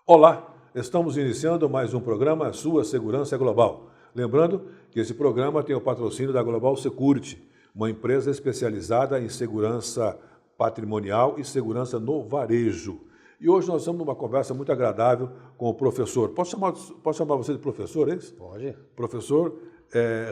Olá, estamos iniciando mais um programa Sua Segurança Global. Lembrando que esse programa tem o patrocínio da Global Security, uma empresa especializada em segurança patrimonial e segurança no varejo. E hoje nós estamos numa conversa muito agradável com o professor. Posso chamar você de professor, é isso? Pode. Professor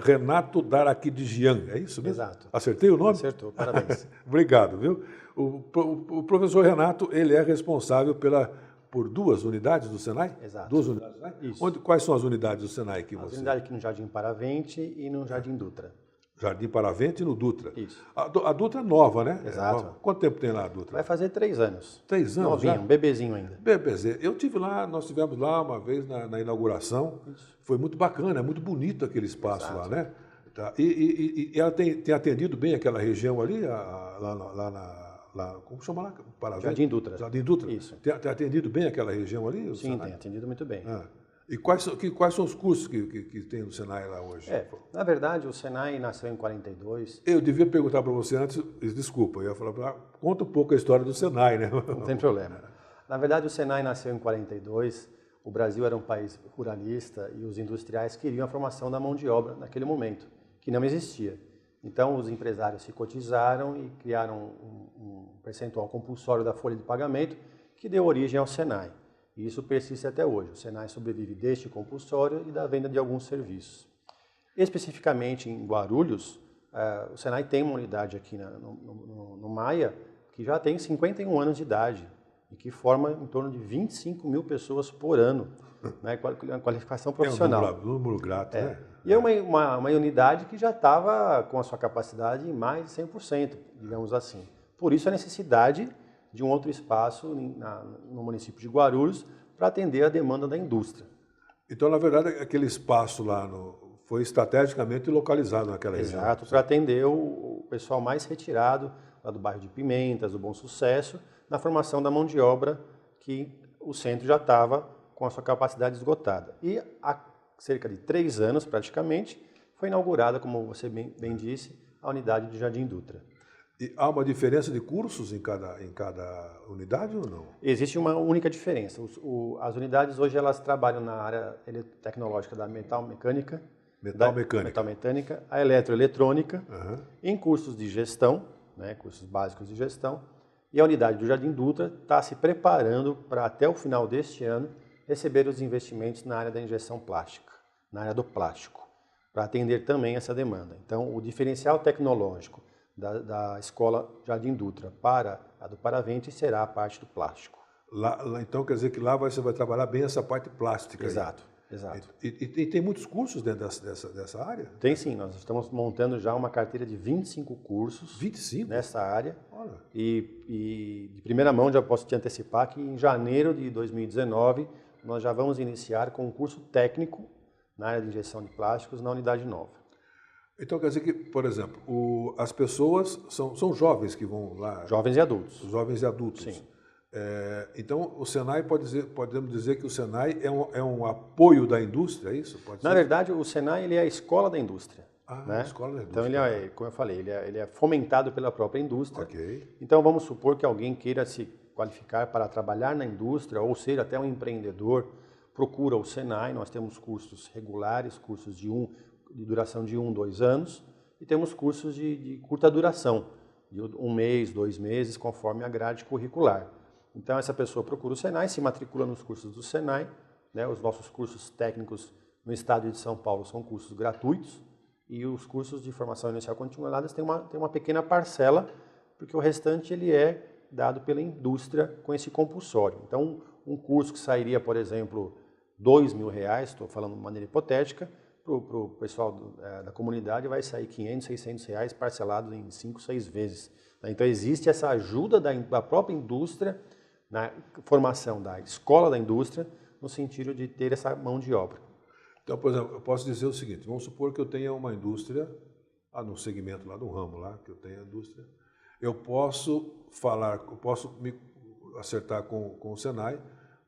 Renato Daraquidigian, é isso mesmo? Exato. Acertei o nome? Acertou, parabéns. Obrigado, viu? O professor Renato, ele é responsável por duas unidades do Senai? Exato. Duas unidades do Senai? Isso. Quais são as unidades do Senai que As você... unidades aqui no Jardim Paravente e no Jardim Dutra. Jardim Paravente e no Dutra. Isso. A Dutra é nova, né? Exato. É nova. Quanto tempo tem lá a Dutra? Vai fazer 3 anos. 3 anos Novinho, já? um bebezinho ainda. BBZ. Eu tive lá, nós estivemos lá uma vez na inauguração. Isso. Foi muito bacana, é muito bonito aquele espaço. Exato. Lá, né? Tá. E ela tem atendido bem aquela região ali, como chama lá? Paravente? Jardim Dutra. Jardim Dutra. Isso. Tem atendido bem aquela região ali? Sim, Senai? Tem atendido muito bem. E quais são os cursos que tem no Senai lá hoje? Na verdade, o Senai nasceu em 42. Eu devia perguntar para você antes, desculpa, eu ia falar, conta um pouco a história do Senai, né? Não tem problema. Na verdade, o Senai nasceu em 42, o Brasil era um país ruralista e os industriais queriam a formação da mão de obra naquele momento, que não existia. Então, os empresários se cotizaram e criaram um percentual compulsório da folha de pagamento que deu origem ao Senai. E isso persiste até hoje. O Senai sobrevive deste compulsório e da venda de alguns serviços. Especificamente em Guarulhos, o Senai tem uma unidade aqui no Maia que já tem 51 anos de idade e que forma em torno de 25 mil pessoas por ano, né, qualificação profissional. É um número grato, né? E é uma unidade que já estava com a sua capacidade em mais de 100%, digamos assim. Por isso a necessidade de um outro espaço no município de Guarulhos para atender a demanda da indústria. Então, na verdade, aquele espaço lá foi estrategicamente localizado naquela região. Exato, para atender o pessoal mais retirado, lá do bairro de Pimentas, do Bom Sucesso, na formação da mão de obra que o centro já estava com a sua capacidade esgotada. E há cerca de 3 anos, praticamente, foi inaugurada, como você bem disse, a unidade do Jardim Dutra. E há uma diferença de cursos em cada unidade ou não? Existe uma única diferença. As unidades hoje elas trabalham na área tecnológica da metalmecânica, a eletroeletrônica, em cursos de gestão, né, cursos básicos de gestão, e a unidade do Jardim Dutra está se preparando para, até o final deste ano, receber os investimentos na área da injeção plástica, na área do plástico, para atender também essa demanda. Então, o diferencial tecnológico da escola Jardim Dutra para a do Paravente será a parte do plástico. Então quer dizer que lá você vai trabalhar bem essa parte plástica. Exato, exato. E tem muitos cursos dentro dessa área? Tem sim, nós estamos montando já uma carteira de 25 cursos 25? Nessa área. Olha. E de primeira mão já posso te antecipar que em janeiro de 2019 nós já vamos iniciar com um curso técnico na área de injeção de plásticos na unidade nova. Então quer dizer que, por exemplo, as pessoas são jovens que vão lá? Jovens e adultos. Jovens e adultos. Sim. Então o Senai podemos dizer que o Senai é um apoio da indústria, é isso? Na verdade, o Senai ele é a escola da indústria. Né? A escola da indústria. Então ele é, como eu falei, ele é fomentado pela própria indústria. Okay. Então vamos supor que alguém queira se qualificar para trabalhar na indústria ou ser até um empreendedor, procura o Senai. Nós temos cursos regulares, cursos de duração de 1, 2 anos, e temos cursos de curta duração, de 1 mês, 2 meses, conforme a grade curricular. Então essa pessoa procura o Senai, se matricula nos cursos do Senai, né? Os nossos cursos técnicos no estado de São Paulo são cursos gratuitos, e os cursos de formação inicial continuadas têm uma pequena parcela, porque o restante ele é dado pela indústria com esse compulsório. Então um curso que sairia, por exemplo, R$2.000, estou falando de maneira hipotética, para o pessoal da comunidade vai sair R$500, R$600 parcelados em 5, 6 vezes. Então existe essa ajuda da própria indústria na formação da escola da indústria, no sentido de ter essa mão de obra. Então, por exemplo, eu posso dizer o seguinte, vamos supor que eu tenha uma indústria, no segmento lá do ramo lá, que eu tenho a indústria, eu posso me acertar com o Senai,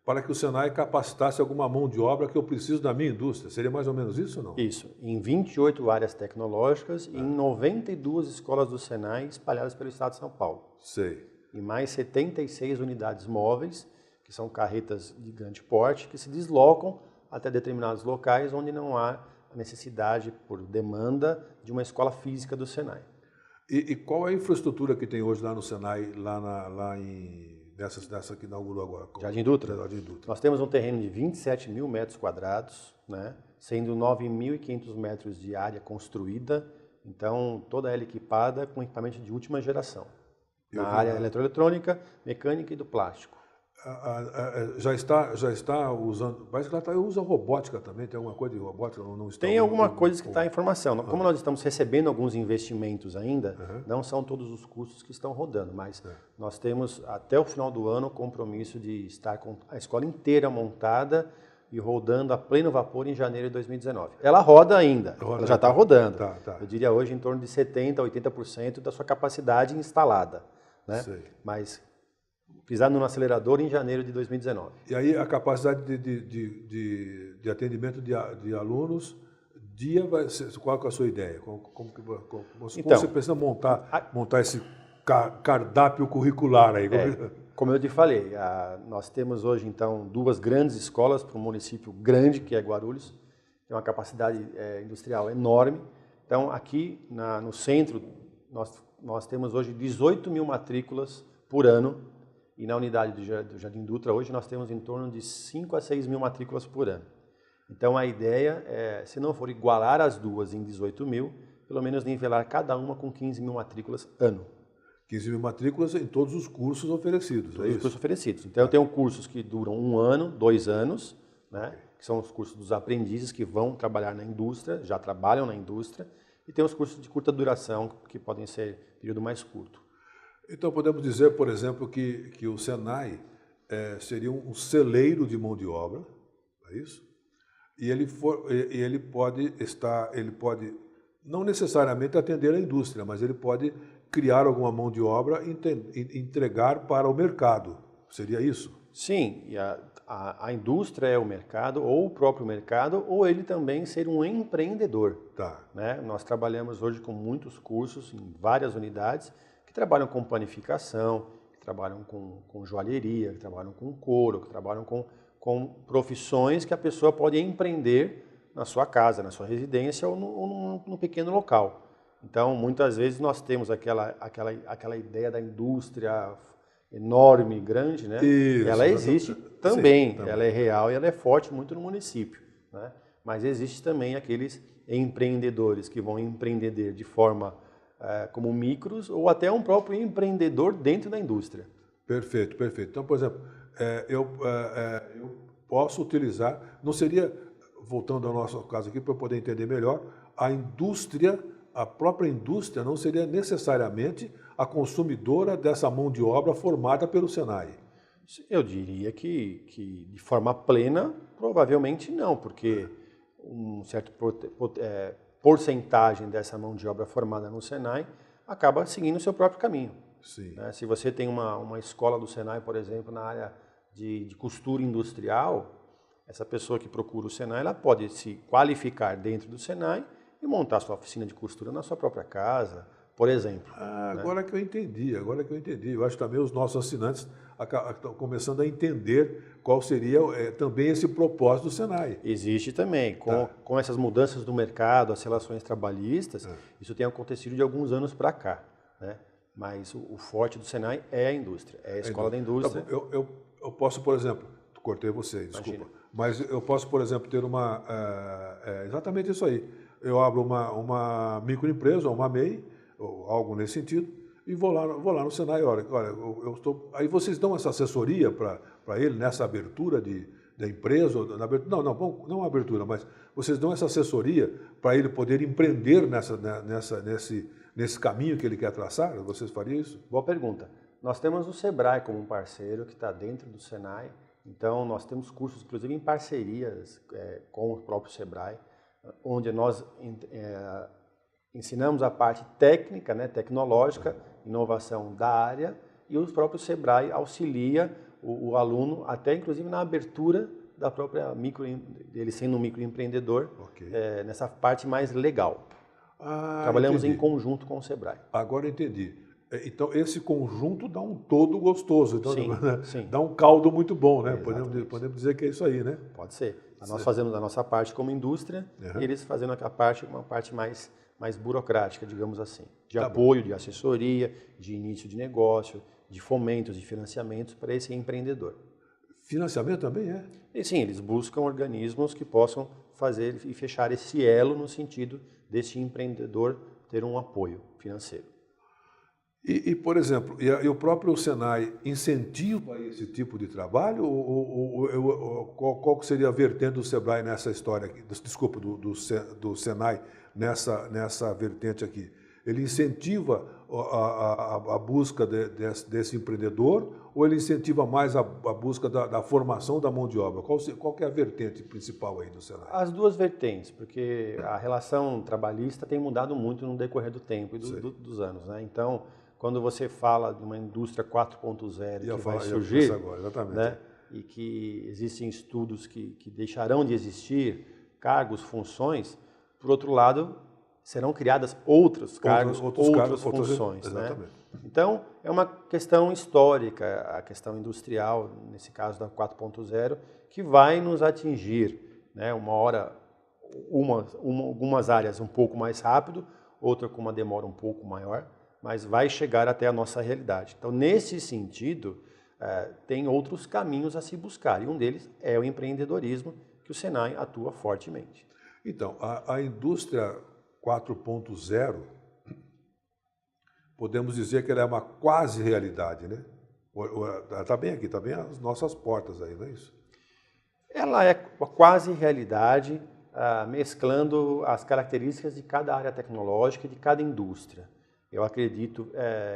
para que o Senai capacitasse alguma mão de obra que eu preciso da minha indústria. Seria mais ou menos isso ou não? Isso, em 28 áreas tecnológicas e em 92 escolas do Senai espalhadas pelo estado de São Paulo. Sei. E mais 76 unidades móveis que são carretas de grande porte que se deslocam até determinados locais onde não há a necessidade, por demanda, de uma escola física do Senai. E qual é a infraestrutura que tem hoje lá no Senai, nessa que inaugurou agora? Jardim Dutra? Jardim Dutra. Nós temos um terreno de 27 mil metros quadrados, né, sendo 9.500 metros de área construída, então toda ela equipada com equipamento de última geração. Na área eletroeletrônica, mecânica e do plástico. Já está usando, parece que ela usa robótica também, tem alguma coisa de robótica? Não está tem alguma coisa que está em formação. Como nós estamos recebendo alguns investimentos ainda, não são todos os cursos que estão rodando, mas nós temos até o final do ano o compromisso de estar com a escola inteira montada e rodando a pleno vapor em janeiro de 2019. Ela roda ainda, ela já está rodando. Eu diria hoje em torno de 70% a 80% da sua capacidade instalada, né? Mas pisando no acelerador em janeiro de 2019. E aí a capacidade de atendimento de alunos, vai ser, qual é a sua ideia? Como você precisa montar esse cardápio curricular aí? Como eu te falei, nós temos hoje então 2 grandes escolas para um município grande que é Guarulhos, tem uma capacidade industrial enorme. Então aqui no centro nós temos hoje 18 mil matrículas por ano. E na unidade do Jardim Dutra, hoje, nós temos em torno de 5 a 6 mil matrículas por ano. Então, a ideia é, se não for igualar as duas em 18 mil, pelo menos nivelar cada uma com 15 mil matrículas ano. 15 mil matrículas em todos os cursos oferecidos, todos os cursos oferecidos. Então, eu tenho cursos que duram 1 ano, 2 anos, né, que são os cursos dos aprendizes que vão trabalhar na indústria, já trabalham na indústria, e tem os cursos de curta duração, que podem ser período mais curto. Então, podemos dizer, por exemplo, que o Senai seria um celeiro de mão de obra, é isso? E ele pode não necessariamente atender a indústria, mas ele pode criar alguma mão de obra e entregar para o mercado. Seria isso? Sim, e a indústria é o mercado, ou o próprio mercado, ou ele também ser um empreendedor. Né? Nós trabalhamos hoje com muitos cursos em várias unidades, que trabalham com panificação, que trabalham com joalheria, que trabalham com couro, que trabalham com profissões que a pessoa pode empreender na sua casa, na sua residência ou num pequeno local. Então, muitas vezes nós temos aquela ideia da indústria enorme, grande, né? Isso, ela existe também, também, ela é real e ela é forte muito no município, né? Mas existe também aqueles empreendedores que vão empreender de forma como micros ou até um próprio empreendedor dentro da indústria. Perfeito, perfeito. Então, por exemplo, eu posso utilizar, não seria, voltando ao nosso caso aqui, para eu poder entender melhor, a própria indústria não seria necessariamente a consumidora dessa mão de obra formada pelo Senai? Eu diria que de forma plena, provavelmente não, porque um certo porcentagem dessa mão de obra formada no Senai acaba seguindo o seu próprio caminho. Sim. Né? Se você tem uma escola do Senai, por exemplo, na área de costura industrial, essa pessoa que procura o Senai, ela pode se qualificar dentro do Senai e montar sua oficina de costura na sua própria casa, por exemplo. Agora que eu entendi. Eu acho que também os nossos assinantes estão começando a entender qual seria também esse propósito do Senai. Existe também. Com essas mudanças do mercado, as relações trabalhistas, isso tem acontecido de alguns anos para cá, né? Mas o forte do Senai é a indústria, é a escola da indústria. Eu posso, por exemplo, cortei você, desculpa, imagina. Mas eu posso, por exemplo, ter exatamente isso aí. Eu abro uma microempresa, ou uma MEI, ou algo nesse sentido, e vou lá no Senai, olha, aí vocês dão essa assessoria para ele nessa abertura da empresa, não abertura, mas vocês dão essa assessoria para ele poder empreender nesse caminho que ele quer traçar? Vocês fariam isso? Boa pergunta. Nós temos o Sebrae como um parceiro que está dentro do Senai, então nós temos cursos, inclusive em parcerias com o próprio Sebrae, onde nós ensinamos a parte técnica, né, tecnológica, inovação da área, e o próprio Sebrae auxilia o aluno, até inclusive na abertura da própria ele sendo um microempreendedor, nessa parte mais legal. Trabalhamos entendi. em conjunto com o Sebrae. Agora entendi. Então, esse conjunto dá um todo gostoso. Então, Sim, né? sim. Dá um caldo muito bom, né? Exatamente. Podemos dizer que é isso aí, né? Pode ser. Nós fazemos a nossa parte como indústria e eles fazendo uma parte mais burocrática, digamos assim. De apoio, de assessoria, de início de negócio, de fomentos, de financiamentos para esse empreendedor. Financiamento também é? E sim, eles buscam organismos que possam fazer e fechar esse elo no sentido desse empreendedor ter um apoio financeiro. Por exemplo, e o próprio Senai incentiva esse tipo de trabalho? Qual seria a vertente do Sebrae nessa história aqui? Desculpa, do Senai nessa vertente aqui? Ele incentiva a busca desse empreendedor ou ele incentiva mais a busca da formação da mão de obra? Qual que é a vertente principal aí do Senai? As duas vertentes, porque a relação trabalhista tem mudado muito no decorrer do tempo e dos anos, né? Então, quando você fala de uma indústria 4.0 que vai surgir, agora, exatamente. Né, e que existem estudos que deixarão de existir cargos, funções, por outro lado, serão criadas outros cargos, outras funções. Né? Então, é uma questão histórica, a questão industrial, nesse caso da 4.0, que vai nos atingir, né, uma hora, algumas áreas um pouco mais rápido, outra com uma demora um pouco maior, mas vai chegar até a nossa realidade. Então, nesse sentido, tem outros caminhos a se buscar, e um deles é o empreendedorismo, que o Senai atua fortemente. Então, a indústria 4.0, podemos dizer que ela é uma quase realidade, né? Está bem aqui, está bem às nossas portas aí, não é isso? Ela é uma quase realidade, mesclando as características de cada área tecnológica e de cada indústria. Eu acredito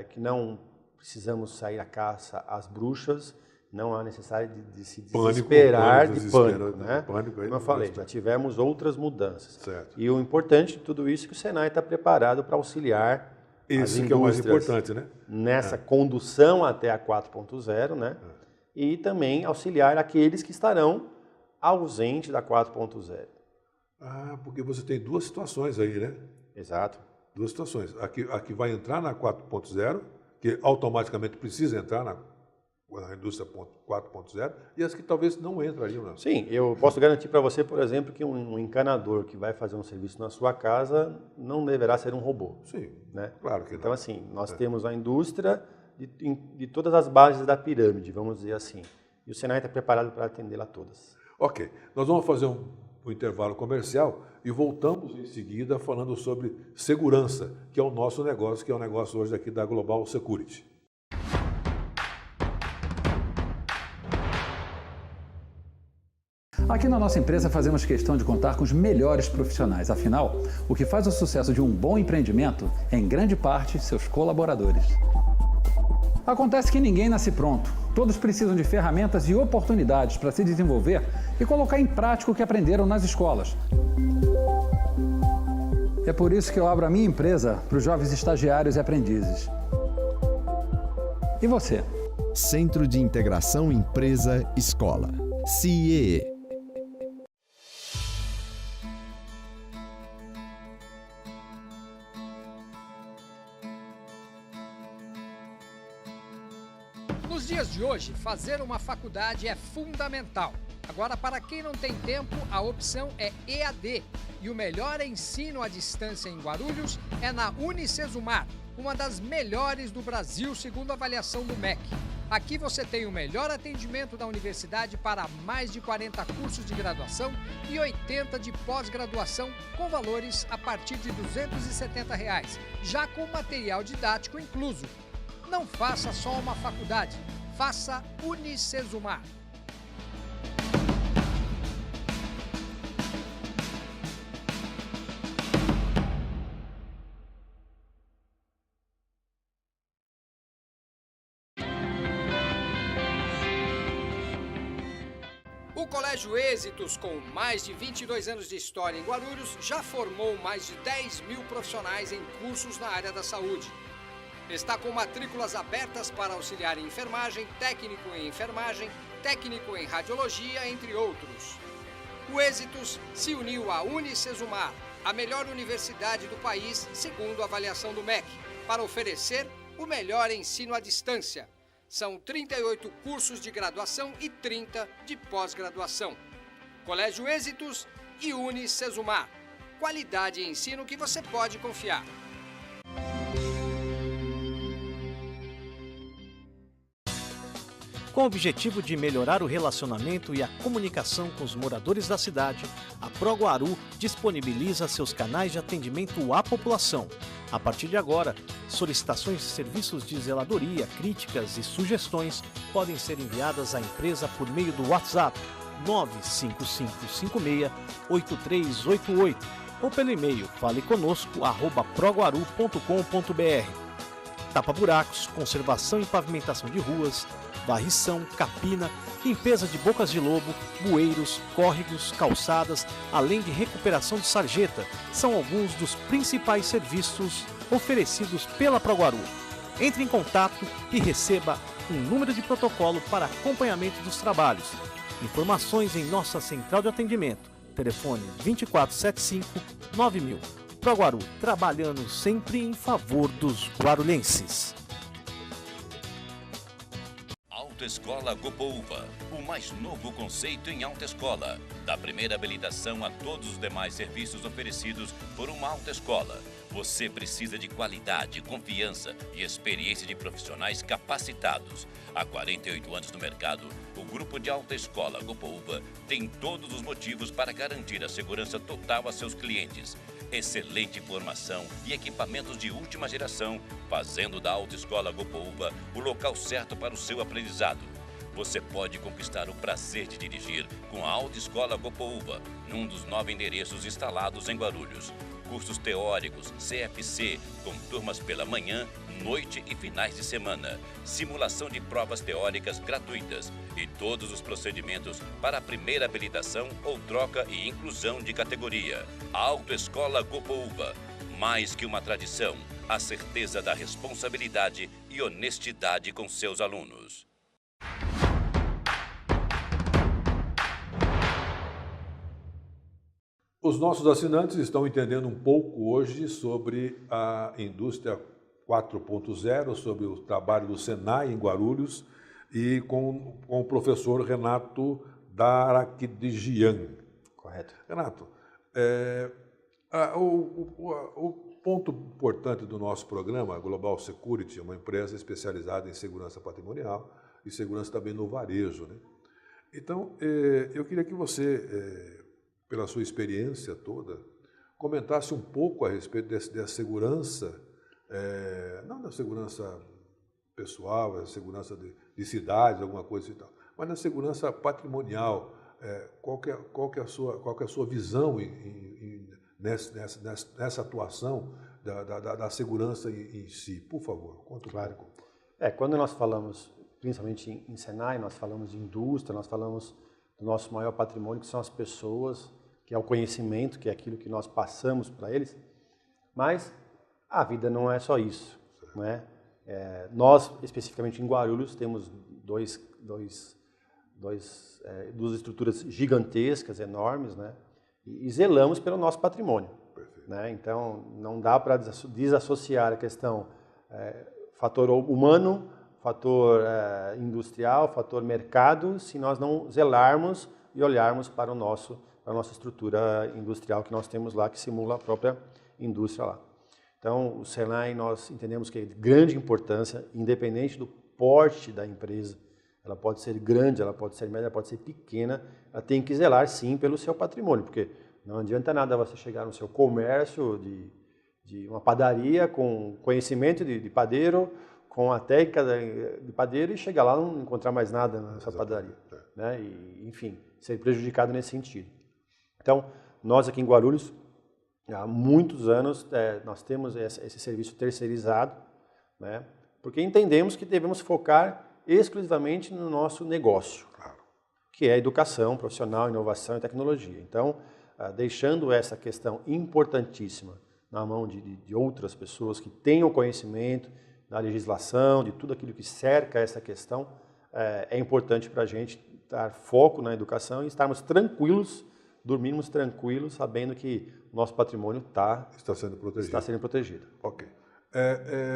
que não precisamos sair à caça às bruxas, não há necessidade de se desesperar de pânico, né? Como eu falei, já tivemos outras mudanças. Certo. E o importante de tudo isso é que o Senai está preparado para auxiliar as indústrias, que é o mais importante, né? Nessa condução até a 4.0, né? E também auxiliar aqueles que estarão ausentes da 4.0. Porque você tem duas situações aí, né? Exato. Duas situações. A que vai entrar na 4.0, que automaticamente precisa entrar na indústria 4.0, e as que talvez não entrariam. Não. Sim, eu posso garantir para você, por exemplo, que um encanador que vai fazer um serviço na sua casa não deverá ser um robô. Sim, né? Claro que não. Então, assim, nós temos a indústria de todas as bases da pirâmide, vamos dizer assim. E o Senai está preparado para atendê-la todas. Ok, nós vamos fazer um intervalo comercial e voltamos em seguida falando sobre segurança, que é o nosso negócio, que é o negócio hoje aqui da Global Security. Aqui na nossa empresa fazemos questão de contar com os melhores profissionais. Afinal, o que faz o sucesso de um bom empreendimento é, em grande parte, seus colaboradores. Acontece que ninguém nasce pronto. Todos precisam de ferramentas e oportunidades para se desenvolver e colocar em prática o que aprenderam nas escolas. É por isso que eu abro a minha empresa para os jovens estagiários e aprendizes. E você? Centro de Integração Empresa-Escola, CIEE. Nos dias de hoje, fazer uma faculdade é fundamental. Agora, para quem não tem tempo, a opção é EAD. E o melhor ensino à distância em Guarulhos é na Unicesumar, uma das melhores do Brasil, segundo a avaliação do MEC. Aqui você tem o melhor atendimento da universidade para mais de 40 cursos de graduação e 80 de pós-graduação, com valores a partir de R$ 270, já com material didático incluso. Não faça só uma faculdade, faça Unicesumar. O Colégio Êxitos, com mais de 22 anos de história em Guarulhos, já formou mais de 10 mil profissionais em cursos na área da saúde. Está com matrículas abertas para auxiliar em enfermagem, técnico em enfermagem, técnico em radiologia, entre outros. O Êxitos se uniu à Unicesumar, a melhor universidade do país, segundo a avaliação do MEC, para oferecer o melhor ensino à distância. São 38 cursos de graduação e 30 de pós-graduação. Colégio Êxitos e UniCesumar. Qualidade em ensino que você pode confiar. Com o objetivo de melhorar o relacionamento e a comunicação com os moradores da cidade, a ProGuaru disponibiliza seus canais de atendimento à população. A partir de agora, solicitações de serviços de zeladoria, críticas e sugestões podem ser enviadas à empresa por meio do WhatsApp 95556-8388 ou pelo e-mail faleconosco@proguaru.com.br. Tapa-buracos, conservação e pavimentação de ruas, varrição, capina, limpeza de bocas de lobo, bueiros, córregos, calçadas, além de recuperação de sarjeta, são alguns dos principais serviços oferecidos pela ProGuaru. Entre em contato e receba um número de protocolo para acompanhamento dos trabalhos. Informações em nossa central de atendimento. Telefone 2475-9000. ProGuaru, trabalhando sempre em favor dos guarulhenses. Autoescola Gopouva, o mais novo conceito em autoescola. Da primeira habilitação a todos os demais serviços oferecidos por uma autoescola. Você precisa de qualidade, confiança e experiência de profissionais capacitados. Há 48 anos no mercado, o grupo de autoescola Gopouva tem todos os motivos para garantir a segurança total a seus clientes. Excelente formação e equipamentos de última geração, fazendo da Autoescola Gopouva o local certo para o seu aprendizado. Você pode conquistar o prazer de dirigir com a Autoescola Gopouva, num dos 9 endereços instalados em Guarulhos. Cursos teóricos, CFC, com turmas pela manhã, noite e finais de semana. Simulação de provas teóricas gratuitas e todos os procedimentos para a primeira habilitação ou troca e inclusão de categoria. A Autoescola Gopouva, mais que uma tradição, a certeza da responsabilidade e honestidade com seus alunos. Os nossos assinantes estão entendendo um pouco hoje sobre a indústria 4.0, sobre o trabalho do Senai em Guarulhos e com o professor Renato Darakhdijian. Correto. Renato, o ponto importante do nosso programa, Global Security, é uma empresa especializada em segurança patrimonial e segurança também no varejo, né? Então, eu queria que você, pela sua experiência toda, comentasse um pouco a respeito dessa segurança, não da segurança pessoal, da segurança de cidades, alguma coisa e tal, mas da segurança patrimonial. Qual que é a sua visão nessa atuação da segurança em si? Por favor, conta um pouco. Quando nós falamos, principalmente em Senai, nós falamos de indústria, nós falamos do nosso maior patrimônio, que são as pessoas, que é o conhecimento, que é aquilo que nós passamos para eles, mas a vida não é só isso, não é? Nós, especificamente em Guarulhos, temos duas estruturas gigantescas, enormes, né? E zelamos pelo nosso patrimônio, né? Então, não dá para desassociar a questão fator humano, fator industrial, fator mercado, se nós não zelarmos e olharmos para a nossa estrutura industrial que nós temos lá, que simula a própria indústria lá. Então, o Senai, nós entendemos que é de grande importância, independente do porte da empresa. Ela pode ser grande, ela pode ser média, ela pode ser pequena, ela tem que zelar sim pelo seu patrimônio, porque não adianta nada você chegar no seu comércio de uma padaria com conhecimento de padeiro, com a técnica de padeiro e chegar lá e não encontrar mais nada nessa padaria, né? E, enfim, ser prejudicado nesse sentido. Então, nós aqui em Guarulhos, há muitos anos, nós temos esse serviço terceirizado, né? Porque entendemos que devemos focar exclusivamente no nosso negócio, que é a educação profissional, inovação e tecnologia. Então, deixando essa questão importantíssima na mão de outras pessoas que tenham conhecimento da legislação, de tudo aquilo que cerca essa questão, é importante para a gente dar foco na educação e estarmos tranquilos, dormirmos tranquilos, sabendo que o nosso patrimônio está sendo protegido. Ok.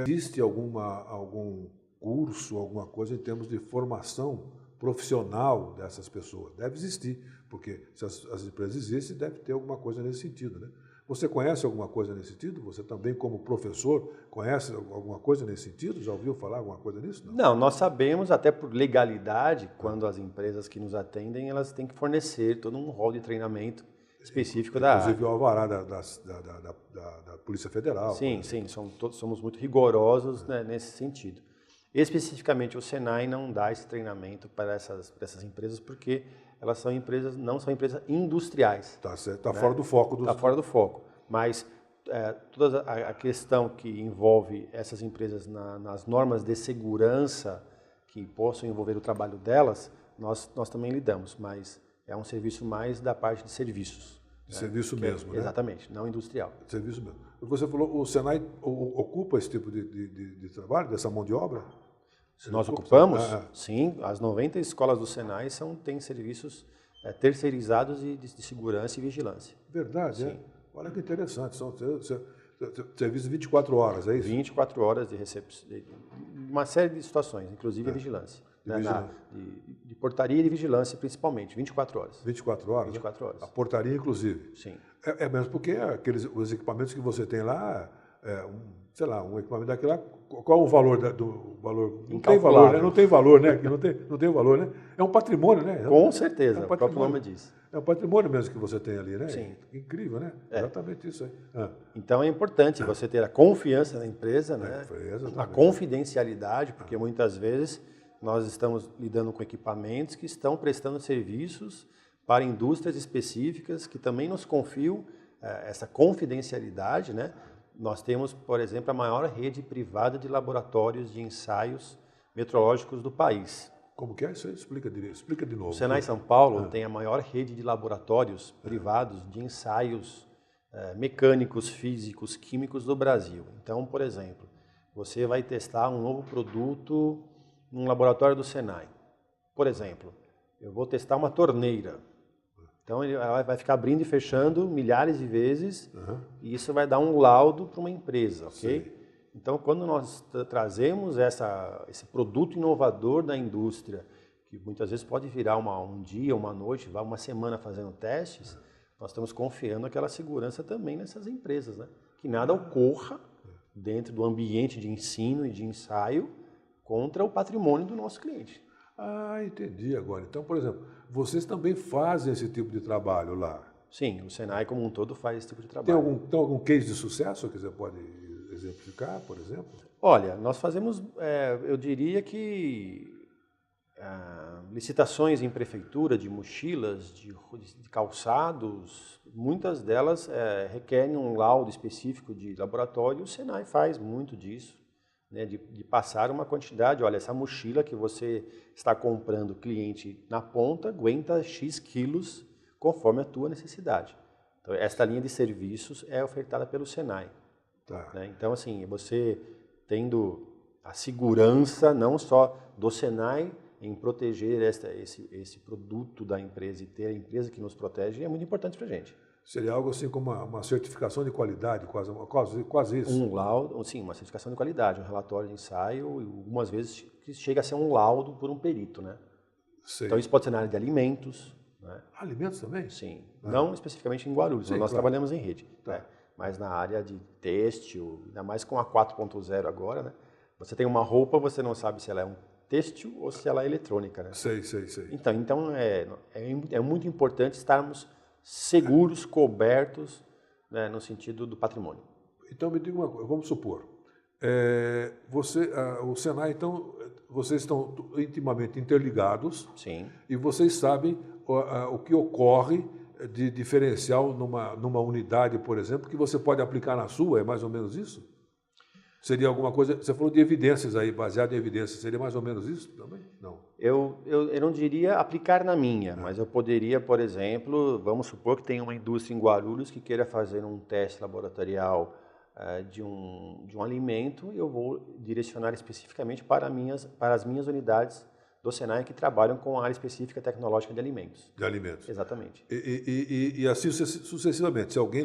Existe algum curso, alguma coisa em termos de formação profissional dessas pessoas? Deve existir, porque se as empresas existem, deve ter alguma coisa nesse sentido, né? Você conhece alguma coisa nesse sentido? Você também, como professor, conhece alguma coisa nesse sentido? Já ouviu falar alguma coisa nisso? Não, nós sabemos, até por legalidade, quando as empresas que nos atendem, elas têm que fornecer todo um rol de treinamento específico da área. Inclusive o alvará da Polícia Federal. Sim, somos muito rigorosos, né, nesse sentido. Especificamente, o Senai não dá esse treinamento para essas empresas, porque elas não são empresas industriais. Tá certo, tá, né? Fora do foco. Está fora do foco. Mas toda a questão que envolve essas empresas nas normas de segurança que possam envolver o trabalho delas, nós também lidamos, mas é um serviço mais da parte de serviços. De serviço mesmo, né? Exatamente, não industrial. Serviço mesmo. Você falou, o Senai ocupa esse tipo de trabalho, dessa mão de obra? Nós ocupamos? Sim, as 90 escolas do Senai têm serviços terceirizados de segurança e vigilância. Verdade, sim. É? Olha que interessante, são serviços 24 horas, é isso? 24 horas de recepção, uma série de situações, inclusive a vigilância. De portaria e de vigilância, principalmente, 24 horas. 24 horas? 24 horas. A portaria, inclusive? Sim. É mesmo porque os equipamentos que você tem lá, um equipamento daquele lá, qual o valor do valor? Não tem valor, né? Não tem valor, né? Não tem valor, né? É um patrimônio, né? Com certeza, o próprio nome diz. É um patrimônio mesmo que você tem ali, né? Sim. Incrível, né? Exatamente isso aí. Então é importante você ter a confiança na empresa, né? A confidencialidade, porque muitas vezes nós estamos lidando com equipamentos que estão prestando serviços para indústrias específicas que também nos confiam essa confidencialidade, né? Nós temos, por exemplo, a maior rede privada de laboratórios de ensaios metrológicos do país. Como que é isso aí? Explica de novo. O Senai São Paulo tem a maior rede de laboratórios privados de ensaios mecânicos, físicos, químicos do Brasil. Então, por exemplo, você vai testar um novo produto num laboratório do Senai. Por exemplo, eu vou testar uma torneira. Então, ela vai ficar abrindo e fechando milhares de vezes e isso vai dar um laudo para uma empresa, ok? Sim. Então, quando nós trazemos esse produto inovador da indústria, que muitas vezes pode virar um dia, uma noite, uma semana fazendo testes, nós estamos confiando aquela segurança também nessas empresas, né? Que nada ocorra dentro do ambiente de ensino e de ensaio contra o patrimônio do nosso cliente. Ah, entendi agora. Então, por exemplo, vocês também fazem esse tipo de trabalho lá? Sim, o Senai como um todo faz esse tipo de trabalho. Tem algum case de sucesso que você pode exemplificar, por exemplo? Olha, nós fazemos, eu diria que licitações em prefeitura de mochilas, de calçados, muitas delas requerem um laudo específico de laboratório e o Senai faz muito disso. Né, de passar uma quantidade, olha, essa mochila que você está comprando, cliente na ponta, aguenta X quilos conforme a tua necessidade. Então, esta linha de serviços é ofertada pelo Senai. Tá. Né? Então, assim, você tendo a segurança não só do Senai em proteger esse produto da empresa e ter a empresa que nos protege, é muito importante para a gente. Seria algo assim como uma certificação de qualidade, quase isso? Um laudo, sim, uma certificação de qualidade, um relatório de ensaio, algumas vezes que chega a ser um laudo por um perito, né? Sei. Então isso pode ser na área de alimentos. Né? Alimentos também? Sim, não especificamente em Guarulhos, nós trabalhamos em rede, tá. Né? Mas na área de têxtil, ainda mais com a 4.0 agora, né? Você tem uma roupa, você não sabe se ela é um têxtil ou se ela é eletrônica, né? Sei. Então é muito importante estarmos seguros, cobertos, né, no sentido do patrimônio. Então me diga uma coisa, vamos supor, o Senai, então, vocês estão intimamente interligados. Sim. E vocês sabem o que ocorre de diferencial numa unidade, por exemplo, que você pode aplicar na sua, é mais ou menos isso? Seria alguma coisa, você falou de evidências aí, baseado em evidências, seria mais ou menos isso também? Não. Eu não diria aplicar na minha, mas eu poderia, por exemplo, vamos supor que tem uma indústria em Guarulhos que queira fazer um teste laboratorial de um alimento, eu vou direcionar especificamente para as minhas unidades do Senai que trabalham com a área específica tecnológica de alimentos. De alimentos. Exatamente. E assim sucessivamente, se alguém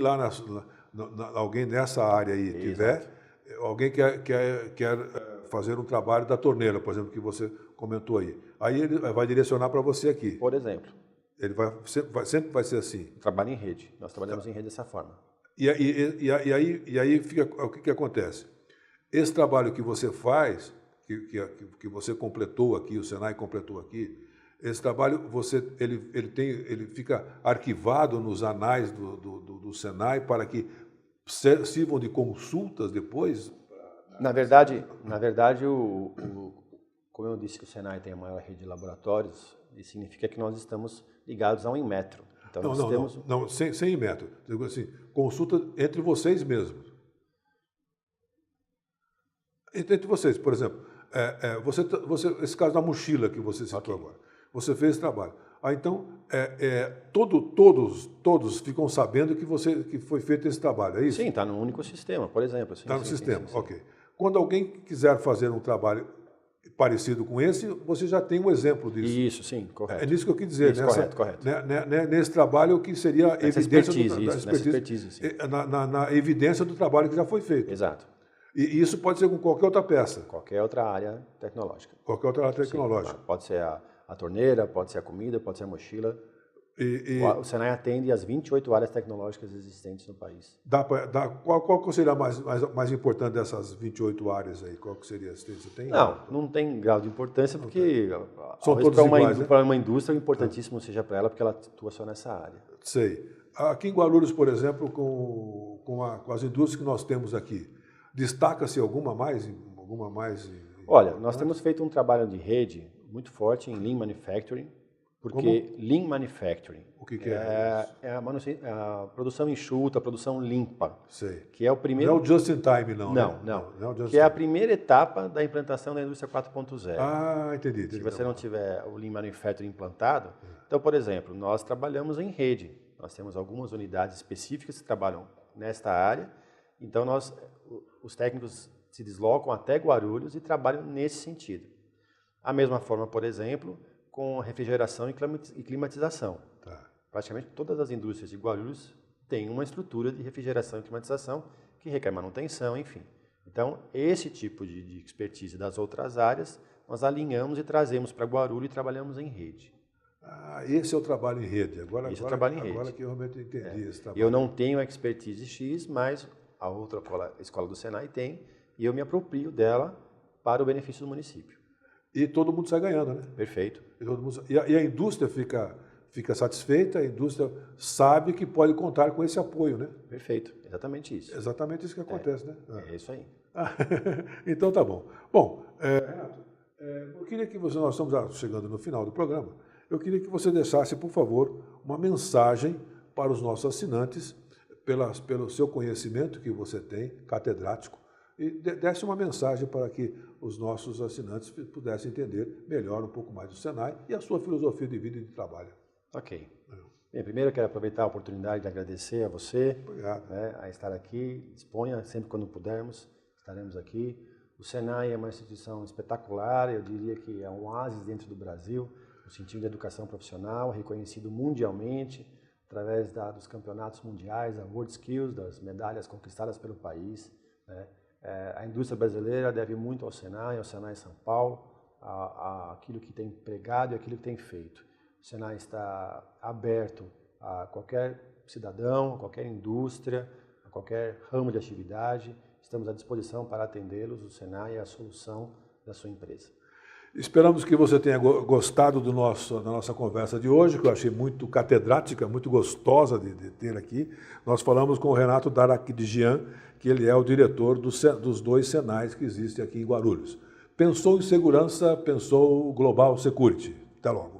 alguém nessa área aí tiver, alguém quer fazer um trabalho da torneira, por exemplo, que você comentou aí. Aí ele vai direcionar para você aqui. Por exemplo. Ele sempre vai ser assim. Trabalho em rede. Nós trabalhamos em rede dessa forma. E aí fica, o que acontece? Esse trabalho que você faz, que você completou aqui, o Senai completou aqui, esse trabalho ele fica arquivado nos anais do Senai para que sirvam de consultas depois? Na verdade, como eu disse que o Senai tem a maior rede de laboratórios, isso significa que nós estamos ligados a um Inmetro. Então, não, sem Inmetro. Digo assim, consulta entre vocês mesmos. Entre vocês, por exemplo, esse caso da mochila que você citou agora, você fez esse trabalho. Então, todos ficam sabendo que foi feito esse trabalho, é isso? Sim, está no único sistema, por exemplo. Está no sistema, ok. Quando alguém quiser fazer um trabalho parecido com esse, você já tem um exemplo disso. Isso, sim, correto. É nisso que eu quis dizer. Isso, correto. Nesse trabalho que seria expertise, na evidência do trabalho que já foi feito. Exato. E isso pode ser com qualquer outra peça. Qualquer outra área tecnológica. Qualquer outra área tecnológica. Sim, pode ser a torneira, pode ser a comida, pode ser a mochila. O Senai atende as 28 áreas tecnológicas existentes no país. Qual seria a mais importante dessas 28 áreas aí? Qual que seria? Você tem? Não tem grau de importância, porque são todos iguais, né? Para uma indústria, o importantíssimo seja para ela, porque ela atua só nessa área. Sei. Aqui em Guarulhos, por exemplo, com as indústrias que nós temos aqui, destaca-se alguma mais? Olha, nós temos feito um trabalho de rede muito forte em Lean Manufacturing, porque Lean Manufacturing o que é a produção enxuta, a produção limpa. Sei. Que é o primeiro... Não é o just in time, não. Não. Que é a primeira etapa da implantação da indústria 4.0. Ah, entendi. Se você não tiver o Lean Manufacturing implantado... Então, por exemplo, nós trabalhamos em rede. Nós temos algumas unidades específicas que trabalham nesta área. Então, os técnicos se deslocam até Guarulhos e trabalham nesse sentido. A mesma forma, por exemplo, com refrigeração e climatização. Tá. Praticamente todas as indústrias de Guarulhos têm uma estrutura de refrigeração e climatização que requer manutenção, enfim. Então, esse tipo de expertise das outras áreas, nós alinhamos e trazemos para Guarulhos e trabalhamos em rede. Esse é o trabalho em rede. Agora que eu realmente entendi esse trabalho. Eu não tenho expertise X, mas a outra escola do Senai tem, e eu me aproprio dela para o benefício do município. E todo mundo sai ganhando, né? Perfeito. E a indústria fica satisfeita, a indústria sabe que pode contar com esse apoio, né? Perfeito, exatamente isso. Exatamente isso que acontece, né? É isso aí. Então tá bom. Bom, Renato, eu queria que nós estamos chegando no final do programa, eu queria que você deixasse, por favor, uma mensagem para os nossos assinantes, pelo seu conhecimento que você tem, catedrático, e desse uma mensagem para que os nossos assinantes pudessem entender melhor um pouco mais do Senai e a sua filosofia de vida e de trabalho. Ok. Bem, primeiro eu quero aproveitar a oportunidade de agradecer a você, a estar aqui. Disponha sempre quando pudermos, estaremos aqui. O Senai é uma instituição espetacular, eu diria que é um oásis dentro do Brasil, no sentido de educação profissional, reconhecido mundialmente, através dos campeonatos mundiais, da World Skills, das medalhas conquistadas pelo país, né? A indústria brasileira deve muito ao Senai São Paulo, aquilo que tem pregado e aquilo que tem feito. O Senai está aberto a qualquer cidadão, a qualquer indústria, a qualquer ramo de atividade. Estamos à disposição para atendê-los. O Senai é a solução da sua empresa. Esperamos que você tenha gostado da nossa conversa de hoje, que eu achei muito catedrática, muito gostosa de ter aqui. Nós falamos com o Renato Daraquidian, que ele é o diretor dos 2 Senais que existem aqui em Guarulhos. Pensou em segurança, pensou Global Security. Até logo.